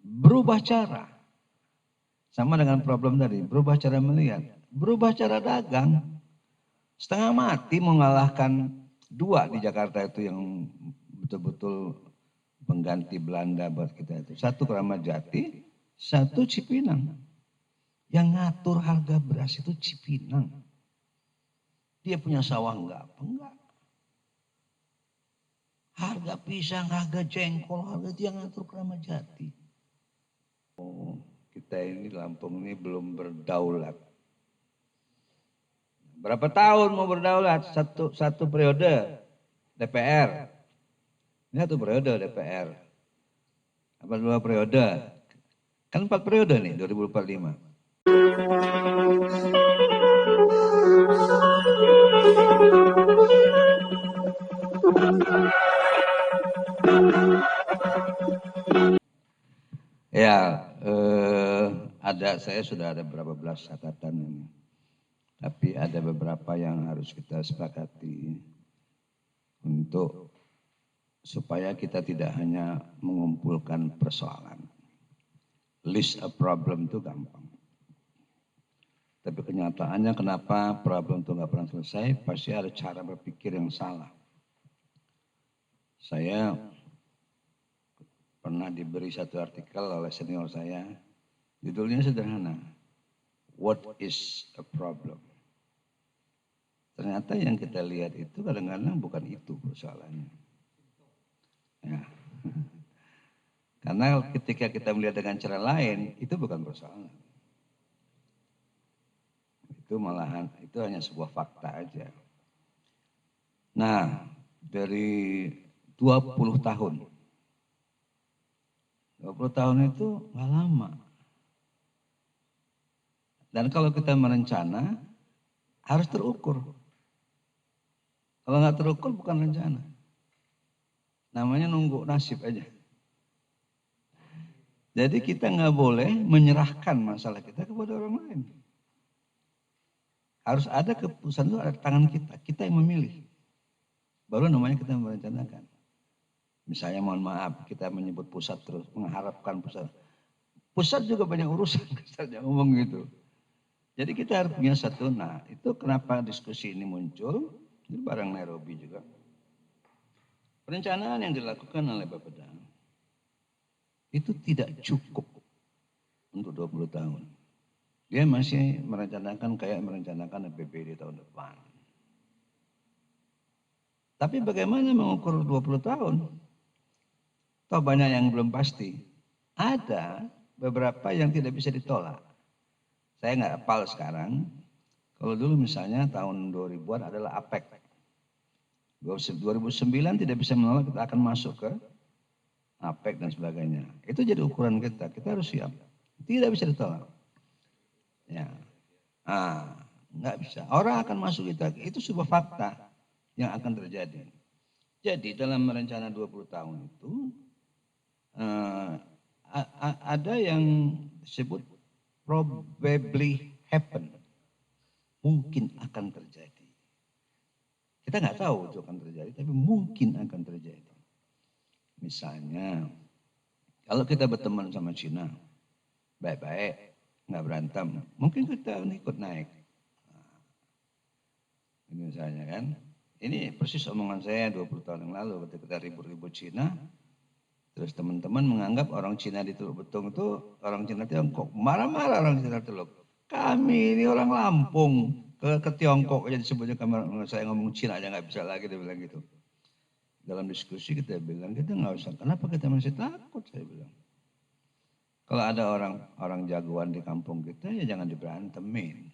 berubah cara. Sama dengan problem tadi, berubah cara melihat, berubah cara dagang. Setengah mati mengalahkan dua di Jakarta itu yang betul-betul pengganti Belanda buat kita itu. Satu Kramat Jati, satu Cipinang. Yang ngatur harga beras itu Cipinang. Dia punya sawah enggak? Enggak. Harga pisang, harga jengkol, harga dia ngatur Kramat Jati. Oh, kita ini Lampung ini belum berdaulat. Berapa tahun mau berdaulat? Satu periode DPR. Ini satu periode DPR. Apa 2 periode? Kan 4 periode nih, 2045. Ya, saya sudah ada berapa belas catatan ini. Tapi ada beberapa yang harus kita sepakati untuk supaya kita tidak hanya mengumpulkan persoalan. List a problem itu gampang. Tapi kenyataannya kenapa problem itu nggak pernah selesai, pasti ada cara berpikir yang salah. Saya pernah diberi satu artikel oleh senior saya, judulnya sederhana, What is a problem? Ternyata yang kita lihat itu kadang-kadang bukan itu persoalannya. Ya. Karena ketika kita melihat dengan cara lain, itu bukan persoalan. Itu malahan, itu hanya sebuah fakta aja. Nah, dari 20 tahun. 20 tahun itu nggak lama. Dan kalau kita merencana, harus terukur. Kalau nggak terukur bukan rencana. Namanya nunggu nasib aja. Jadi kita nggak boleh menyerahkan masalah kita kepada orang lain. Harus ada keputusan itu ada di tangan kita. Kita yang memilih. Baru namanya kita merencanakan. Misalnya mohon maaf, kita menyebut pusat terus, mengharapkan pusat. Pusat juga banyak urusan, misalnya ngomong gitu. Jadi kita harus punya satu, nah itu kenapa diskusi ini muncul, itu bareng Nairobi juga. Perencanaan yang dilakukan oleh Bapeda itu tidak cukup untuk 20 tahun. Dia masih merencanakan kayak merencanakan APBD tahun depan. Tapi bagaimana mengukur 20 tahun? Toh banyak yang belum pasti. Ada beberapa yang tidak bisa ditolak. Saya nggak hafal sekarang. Kalau dulu misalnya tahun 2000-an adalah APEC. 2009 tidak bisa menolak, kita akan masuk ke APEC dan sebagainya. Itu jadi ukuran kita. Kita harus siap. Tidak bisa ditolak. Ya, nggak bisa. Orang akan masuk kita. Itu sebuah fakta yang akan terjadi. Jadi dalam merencana 20 tahun itu ada yang disebut probably happen. Mungkin akan terjadi. Kita nggak tahu itu akan terjadi, tapi mungkin akan terjadi. Misalnya, kalau kita berteman sama Cina, baik-baik, nggak berantem, mungkin kita ikut naik. Ini misalnya kan, ini persis omongan saya 20 tahun yang lalu ketika kita ribut-ribut Cina, terus teman-teman menganggap orang Cina di Teluk Betung itu orang Cina Tiongkok. Marah-marah orang Cina Teluk. Kami ini orang Lampung ke Tiongkok aja disebutnya, saya ngomong Cina aja nggak bisa lagi, dia bilang gitu. Dalam diskusi kita bilang kita nggak usah. Kenapa kita masih takut? Saya bilang. Kalau ada orang jagoan di kampung kita ya jangan diberantemin.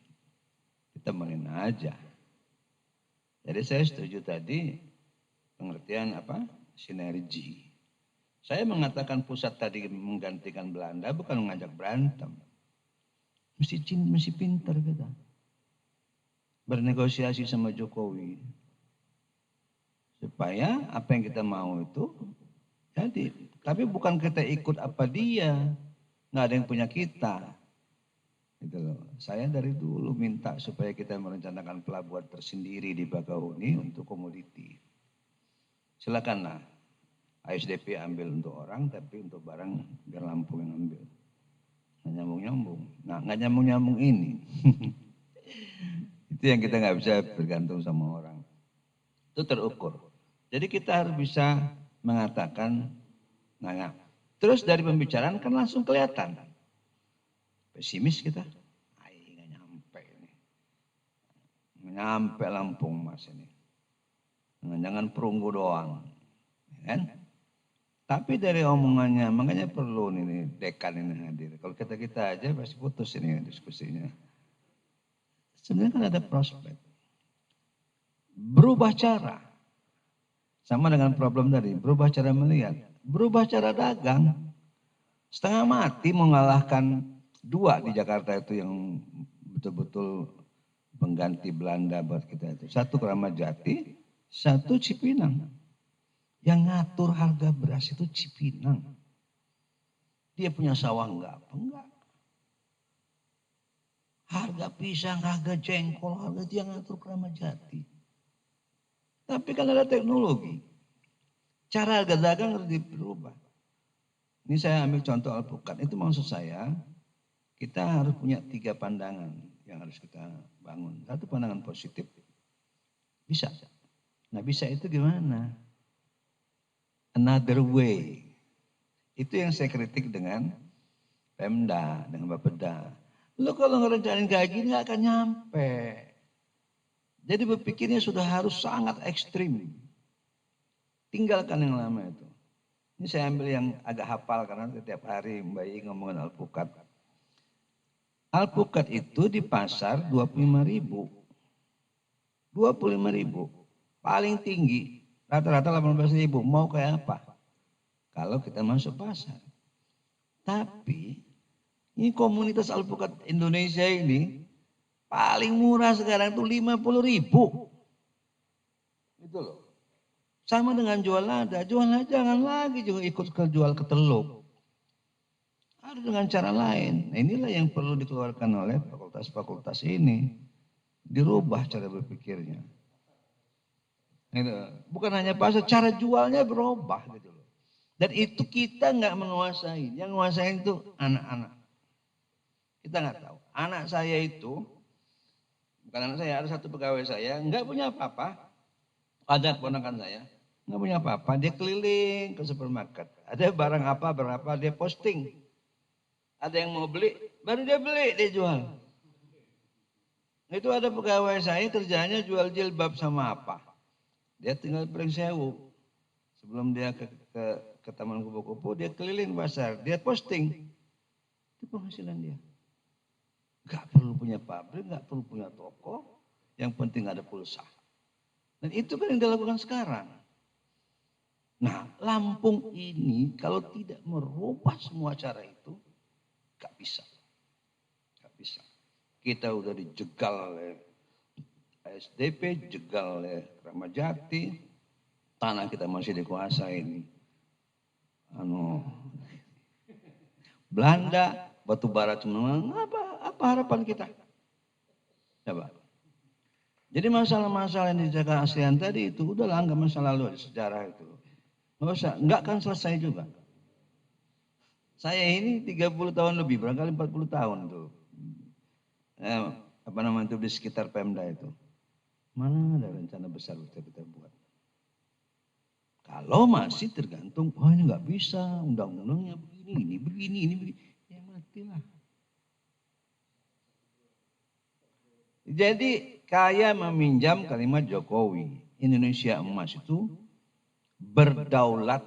Kita temenin aja. Jadi saya setuju tadi pengertian apa? Sinergi. Saya mengatakan pusat tadi menggantikan Belanda bukan mengajak berantem. Mesti pintar kita. Bernegosiasi sama Jokowi. Supaya apa yang kita mau itu jadi. Tapi bukan kita ikut apa dia. Nggak ada yang punya kita. Gitu loh. Saya dari dulu minta supaya kita merencanakan pelabuhan tersendiri di Bakauheni untuk komoditi. Silakanlah. ASDP ambil untuk orang, tapi untuk barang biar Lampung yang ambil. Nggak nyambung-nyambung. Nah, nggak nyambung-nyambung ini. Itu yang kita nggak bisa bergantung sama orang. Itu terukur. Jadi kita harus bisa mengatakan, nah, terus dari pembicaraan kan langsung kelihatan. Pesimis kita, nggak nyampe ini. Nggak nyampe Lampung mas ini. Jangan perunggu doang. Kan? Tapi dari omongannya, makanya perlu nih dekan ini hadir. Kalau kita aja pasti putus ini diskusinya. Sebenarnya kan ada prospek. Berubah cara. Sama dengan problem tadi, berubah cara melihat. Berubah cara dagang. Setengah mati mengalahkan 2 di Jakarta itu yang betul-betul pengganti Belanda buat kita itu. 1 Kramat Jati, 1 Cipinang. Yang ngatur harga beras itu Cipinang. Dia punya sawah enggak? Enggak. Harga pisang, harga jengkol, harga dia ngatur Kramat Jati. Tapi kan ada teknologi. Cara harga dagang harus diubah. Ini saya ambil contoh alpukat. Itu maksud saya, kita harus punya 3 pandangan yang harus kita bangun. 1 pandangan positif, bisa. Nah bisa itu gimana? Another way. Itu yang saya kritik dengan Pemda, dengan Bapeda. Lo kalau ngerencanain kayak gini gak akan nyampe. Jadi berpikirnya sudah harus sangat ekstrim. Tinggalkan yang lama itu. Ini saya ambil yang agak hafal karena setiap hari Mbak Yi ngomongin alpukat. Alpukat itu di pasar 25.000. 25.000. Paling tinggi. Rata-rata 18.000. Mau kayak apa? Kalau kita masuk pasar. Tapi ini komunitas alpukat Indonesia ini paling murah sekarang itu 50.000. Itu loh. Sama dengan jual lada. Jual lada jangan lagi juga ikut jual ke Teluk. Harus dengan cara lain. Nah, inilah yang perlu dikeluarkan oleh fakultas-fakultas ini. Dirubah cara berpikirnya. Gitu. Bukan hanya pasar, cara jualnya berubah gitu loh. Dan itu kita nggak menguasai. Yang menguasai itu anak-anak. Kita nggak tahu. Anak saya itu, bukan anak saya, ada 1 pegawai saya, nggak punya apa-apa. Ada keponakan saya, nggak punya apa-apa. Dia keliling ke supermarket. Ada barang apa, berapa, dia posting. Ada yang mau beli, baru dia beli, dia jual. Itu ada pegawai saya kerjanya jual jilbab sama apa. Dia tinggal Pringsewu. Sebelum dia ke Taman Kupu-Kupu, dia keliling pasar, dia posting. Itu penghasilan dia. Gak perlu punya pabrik, gak perlu punya toko. Yang penting ada pulsa. Dan itu kan yang dilakukan sekarang. Nah, Lampung ini kalau tidak merubah semua cara itu, gak bisa. Gak bisa. Kita udah dijegal oleh SDP, jegal oleh Kramat Jati, tanah kita masih dikuasain Belanda, batu bara cuma apa harapan kita? Coba. Jadi masalah-masalah yang dijaga ASEAN tadi itu udahlah anggap masa lalu di sejarah itu. Nggak usah, nggak akan selesai juga. Saya ini 30 tahun lebih, barangkali 40 tahun tuh. Apa namanya itu di sekitar Pemda itu. Mana ada rencana besar kita buat. Kalau masih tergantung, wah ini nggak bisa, undang-undangnya begini, ini. Ya matilah. Jadi kaya meminjam kalimat Jokowi. Indonesia emas itu berdaulat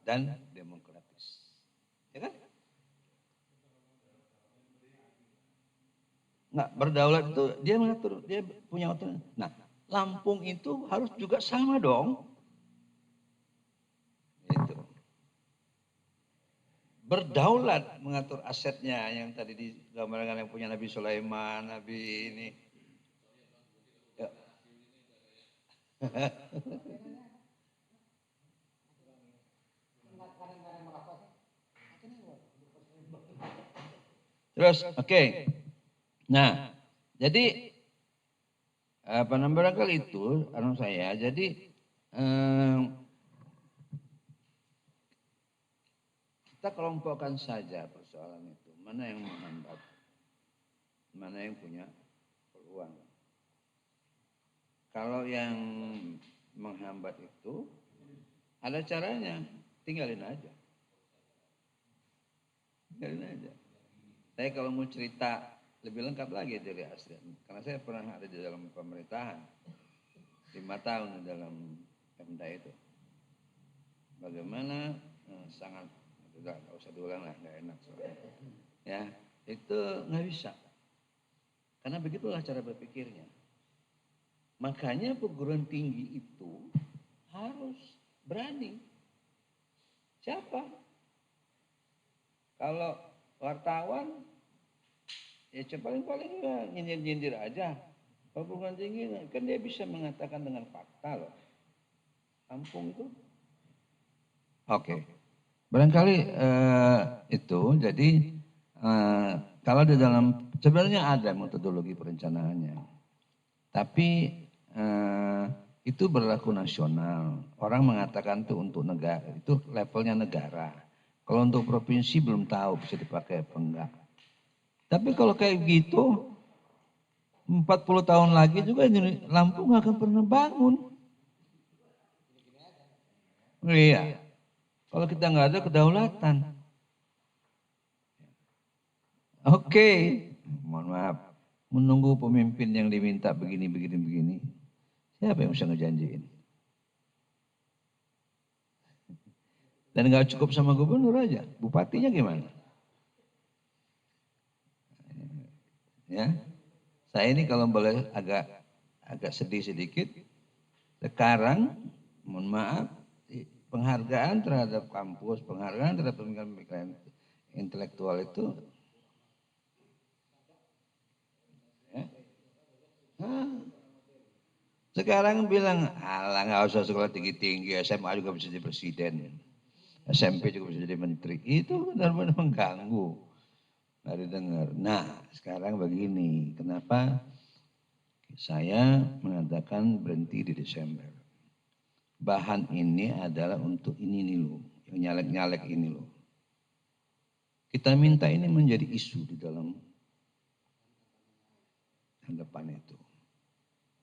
dan demokratis. Ya kan? Nggak, berdaulat itu dia mengatur, dia punya otonomi. Nah, Lampung itu harus juga sama dong. Itu. Berdaulat mengatur asetnya yang tadi digambarkan yang punya Nabi Sulaiman, Nabi ini. Ya. Terus, oke. Nah, jadi apa namanya barangkali itu saya. Jadi Kita kelompokkan saja persoalan itu. Mana yang menghambat? Mana yang punya peluang? Kalau yang menghambat itu ada caranya, tinggalin aja. Tinggalin aja. Saya kalau mau cerita lebih lengkap lagi dari ASEAN, karena saya pernah ada di dalam pemerintahan 5 tahun di dalam Pemda itu. Bagaimana sangat, tidak usah diulang lah, nggak enak soalnya. Ya, itu nggak bisa. Karena begitulah cara berpikirnya. Makanya perguruan tinggi itu harus berani. Siapa? Kalau wartawan, ya paling-paling nyindir-nyindir aja. Kalau perguruan tinggi kan dia bisa mengatakan dengan fakta loh. Kampung itu. Oke. Barangkali itu jadi kalau di dalam sebenarnya ada metodologi perencanaannya. Tapi itu berlaku nasional. Orang mengatakan itu untuk negara, itu levelnya negara. Kalau untuk provinsi belum tahu bisa dipakai apa enggak. Tapi kalau kayak gitu, 40 tahun lagi juga Lampung akan pernah bangun. Iya. Kalau kita nggak ada kedaulatan. Oke. Mohon maaf. Menunggu pemimpin yang diminta begini. Siapa yang bisa ngejanjiin? Dan nggak cukup sama gubernur aja, bupatinya gimana? Ya, saya ini kalau boleh agak sedih sedikit. Sekarang, mohon maaf, penghargaan terhadap kampus, penghargaan terhadap pemikiran intelektual itu, ya. Sekarang bilang, alah nggak usah sekolah tinggi-tinggi, SMA juga bisa jadi presiden. SMP juga bisa jadi menteri. Itu benar-benar mengganggu. Nggak didengar. Nah, sekarang begini. Kenapa saya mengatakan berhenti di Desember? Bahan ini adalah untuk ini nih loh. Yang nyalek-nyalek ini loh. Kita minta ini menjadi isu di dalam depan itu.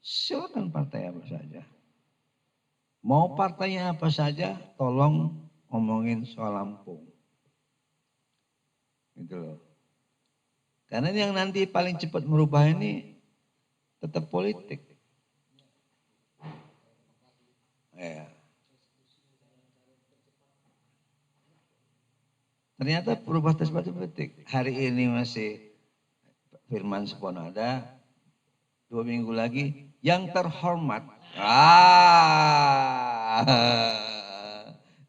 Silakan partai apa saja. Mau partainya apa saja, tolong ngomongin soal Lampung. Gitu loh. Karena yang nanti paling cepat merubah ini tetap politik. Ya. Ternyata berubah cepat politik. Hari ini masih Firman Sepono ada, 2 minggu lagi yang terhormat.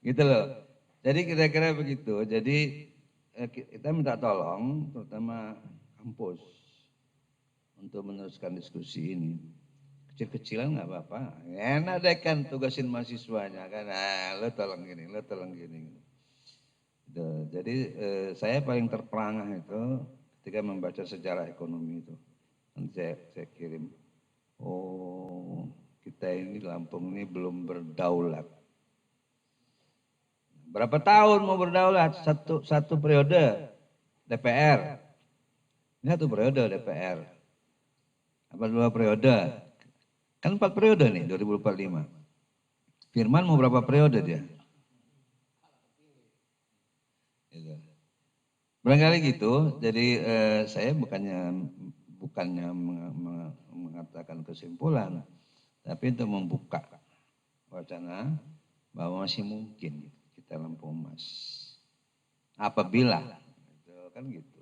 Gitu loh. Jadi kira-kira begitu. Jadi kita minta tolong, terutama kampus, untuk meneruskan diskusi ini. Kecil-kecilan nggak apa-apa. Enak deh kan tugasin mahasiswanya kan. Lo tolong gini, lo tolong gini. Jadi saya paling terperangah itu ketika membaca sejarah ekonomi itu. Nanti saya kirim. Oh, kita ini Lampung ini belum berdaulat. Berapa tahun mau berdaulat? Satu periode DPR. Ini satu periode DPR. Apa 2 periode? Kan 4 periode nih, 2045. Firman mau berapa periode dia? Gitu. Barangkali gitu, jadi saya bukannya mengatakan kesimpulan, tapi untuk membuka wacana bahwa masih mungkin kita Lampung Emas. Apabila, kan gitu.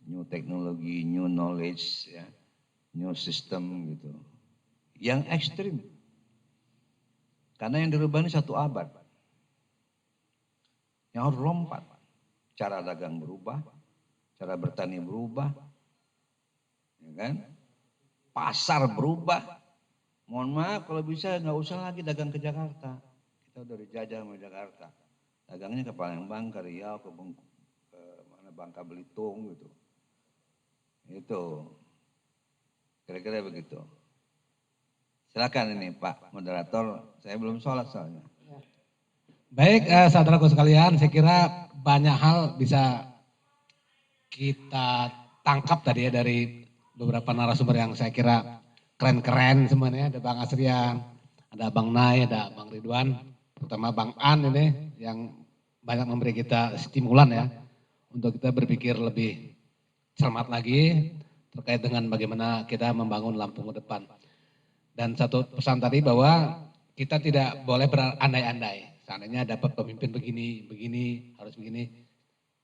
New teknologi, new knowledge, ya, new system gitu. Yang ekstrim. Karena yang dirubah ini 1 abad. Yang harus lompat. Cara dagang berubah, cara bertani berubah, ya kan? Pasar berubah. Mohon maaf kalau bisa nggak usah lagi dagang ke Jakarta. Kita udah dijajah sama Jakarta. Dagangnya ke Palembang, ke Riau, ke mana Bangka Belitung gitu. Itu kira-kira begitu. Silakan ini Pak Moderator, saya belum sholat soalnya. Baik, saudaraku sekalian, saya kira banyak hal bisa kita tangkap tadi ya dari beberapa narasumber yang saya kira keren-keren semuanya. Ada Bang Asrian, ada Bang Nay, ada Bang Ridwan, terutama Bang An ini yang banyak memberi kita stimulan ya untuk kita berpikir lebih cermat lagi terkait dengan bagaimana kita membangun Lampung ke depan. Dan satu pesan tadi bahwa kita tidak boleh berandai-andai. Seandainya dapat pemimpin begini, begini, harus begini.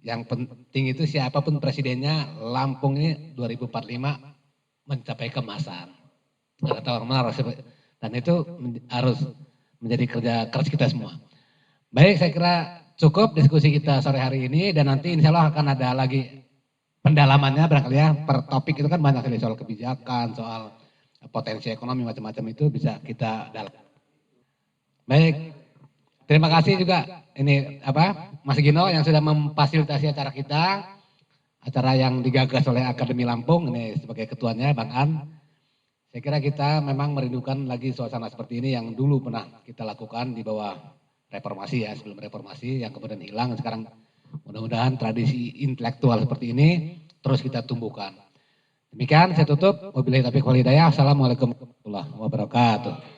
Yang penting itu siapapun presidennya, Lampung ini 2045 mencapai kemasan. Kata orang mana dan itu harus menjadi kerja keras kita semua. Baik, saya kira cukup diskusi kita sore hari ini dan nanti insya Allah akan ada lagi pendalamannya barangkali ya per topik itu kan banyak sekali soal kebijakan, soal potensi ekonomi macam-macam itu bisa kita dalam. Baik, terima kasih juga ini Mas Gino yang sudah memfasilitasi acara kita, acara yang digagas oleh Akademi Lampung ini sebagai ketuanya Bang An. Saya kira kita memang merindukan lagi suasana seperti ini yang dulu pernah kita lakukan di bawah reformasi ya, sebelum reformasi yang kemudian hilang. Sekarang mudah-mudahan tradisi intelektual seperti ini terus kita tumbuhkan. Demikian saya tutup. Wabillahi taufiq wal hidayah. Assalamualaikum warahmatullahi wabarakatuh.